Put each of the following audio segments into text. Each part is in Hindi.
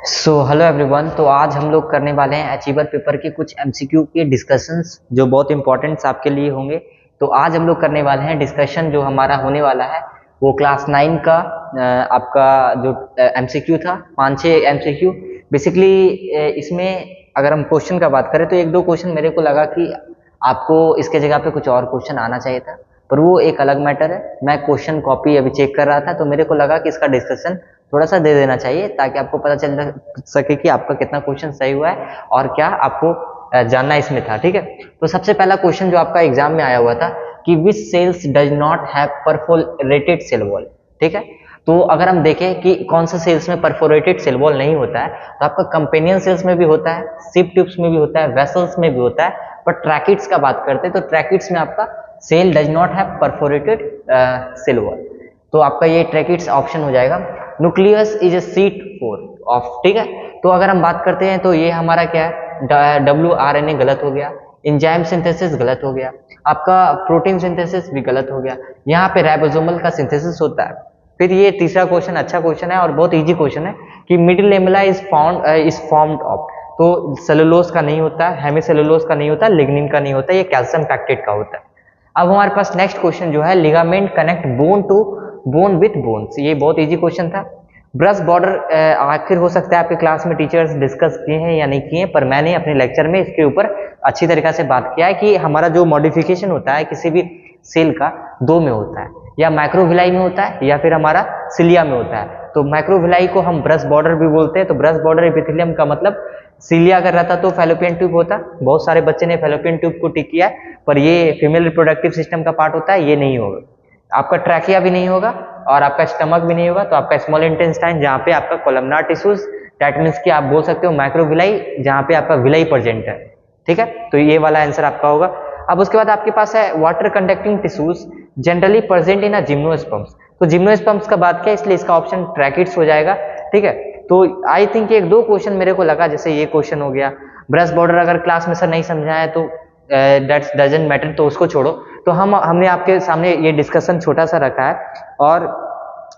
Hello everyone. तो आज हम लोग करने वाले हैं अचीवर पेपर के कुछ एमसीक्यू के डिस्कशंस जो बहुत इंपॉर्टेंट्स आपके लिए होंगे। तो आज हम लोग करने वाले हैं डिस्कशन जो हमारा होने वाला है वो क्लास 9 का आपका जो एमसीक्यू था 5-6 एमसीक्यू। बेसिकली इसमें अगर हम क्वेश्चन का बात करें तो एक दो क्वेश्चन मेरे को लगा कि आपको इसके जगह पे कुछ और क्वेश्चन आना चाहिए था, पर वो एक अलग मैटर है। मैं क्वेश्चन कॉपी अभी चेक कर रहा था तो मेरे को लगा कि इसका डिस्कशन थोड़ा सा दे देना चाहिए ताकि आपको पता चल सके कि आपका कितना क्वेश्चन सही हुआ है और क्या आपको जानना इसमें था। ठीक है, तो सबसे पहला क्वेश्चन जो आपका एग्जाम में आया हुआ था कि which cells does not have perforated cell wall. ठीक है, तो अगर हम देखें कि कौन सा सेल्स में परफोरेटेड सेल वॉल नहीं होता है तो आपका कंपेनियन सेल्स में भी होता है, शिप ट्यूब्स में भी होता है, वेसल्स में भी होता है। पर ट्रैकिड्स का बात करते हैं तो ट्रैकिड्स में आपका cell does not have perforated cell wall. तो आपका ये ट्रैकिड्स ऑप्शन हो जाएगा। Nucleus is a seat for off. ठीक है, तो अगर हम बात करते हैं तो ये हमारा क्या है, WRNA गलत हो गया, एंजाइम सिंथेसिस गलत हो गया, आपका प्रोटीन सिंथेसिस भी गलत हो गया। यहाँ पे राइबोसोमल का सिंथेसिस होता है। फिर ये तीसरा क्वेश्चन अच्छा क्वेश्चन है और बहुत इजी क्वेश्चन है कि middle lamella is formed of. तो सेलुलोज का नहीं होता, हेमिसेलुलोज का नहीं होता, लिग्निन का नहीं होता, ये कैल्शियम पैक्टेट का होता है। अब हमारे पास नेक्स्ट क्वेश्चन जो है ligament connect bone to bone with bones. ये बहुत इजी क्वेश्चन था। ब्रश बॉर्डर आखिर हो सकता है आपके क्लास में टीचर्स डिस्कस किए हैं या नहीं किए हैं, पर मैंने अपने लेक्चर में इसके ऊपर अच्छी तरीके से बात किया है कि हमारा जो मॉडिफिकेशन होता है किसी भी सेल का दो में होता है, या माइक्रोविलाई में होता है या फिर हमारा सिलिया में होता है। तो माइक्रोविलाई को हम ब्रश बॉर्डर भी बोलते हैं। तो ब्रश बॉर्डर एपिथेलियम का मतलब सिलिया अगर रहता तो फैलोपियन ट्यूब होता। बहुत सारे बच्चे ने फैलोपियन ट्यूब को टिक किया है, पर ये फीमेल रिप्रोडक्टिव सिस्टम का पार्ट होता है, ये नहीं होगा। आपका ट्रैकिया भी नहीं होगा और आपका स्टमक भी नहीं होगा। तो आपका स्मॉल इंटेस्टाइन जहाँ पे आपका कोलमनार टिश्यूज, दैट मीन्स कि आप बोल सकते हो माइक्रोविलाई जहाँ पे आपका विलाई प्रेजेंट है। ठीक है, तो ये वाला आंसर आपका होगा। अब उसके बाद आपके पास है water conducting tissues generally present in a gymnosperms. तो जिम्नोस्पर्म्स का बात किया इसलिए इसका ऑप्शन ट्रैकिड्स हो जाएगा। ठीक है, तो आई थिंक एक दो क्वेश्चन मेरे को लगा, जैसे ये क्वेश्चन हो गया ब्रश बॉर्डर, अगर क्लास में सर नहीं समझाया तो दैट्स डजंट मैटर, तो उसको छोड़ो। तो हमने आपके सामने ये डिस्कशन छोटा सा रखा है और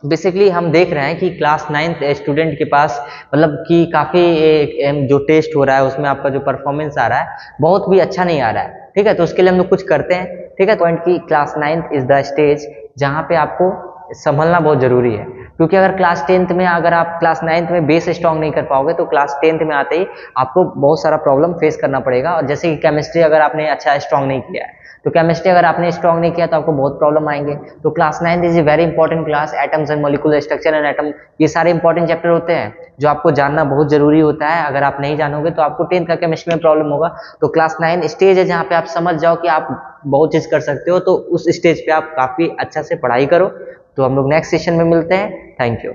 बेसिकली हम देख रहे हैं कि क्लास 9 स्टूडेंट के पास मतलब कि काफ़ी जो टेस्ट हो रहा है उसमें आपका जो परफॉर्मेंस आ रहा है बहुत भी अच्छा नहीं आ रहा है। ठीक है, तो उसके लिए हम लोग कुछ करते हैं। ठीक है, पॉइंट की क्लास 9 इज द स्टेज जहाँ पे आपको संभलना बहुत जरूरी है, क्योंकि अगर क्लास 10th में अगर आप क्लास 9th में बेस स्ट्रॉन्ग नहीं कर पाओगे तो क्लास 10th में आते ही आपको बहुत सारा प्रॉब्लम फेस करना पड़ेगा। और जैसे कि केमिस्ट्री अगर आपने अच्छा स्ट्रॉन्ग नहीं किया है तो केमिस्ट्री अगर आपने स्ट्रॉन्ग नहीं किया तो आपको बहुत प्रॉब्लम आएंगे। तो class 9 is a very important class. Atoms and molecular structure and atom, ये सारे इंपॉर्टेंट चैप्टर होते हैं जो आपको जानना बहुत जरूरी होता है। अगर आप नहीं जानोगे तो आपको 10th का केमिस्ट्री में प्रॉब्लम होगा। तो क्लास 9 स्टेज है जहाँ पे आप समझ जाओ कि आप बहुत चीज कर सकते हो, तो उस स्टेज पे आप काफी अच्छा से पढ़ाई करो। तो हम लोग नेक्स्ट सेशन में मिलते हैं। Thank you.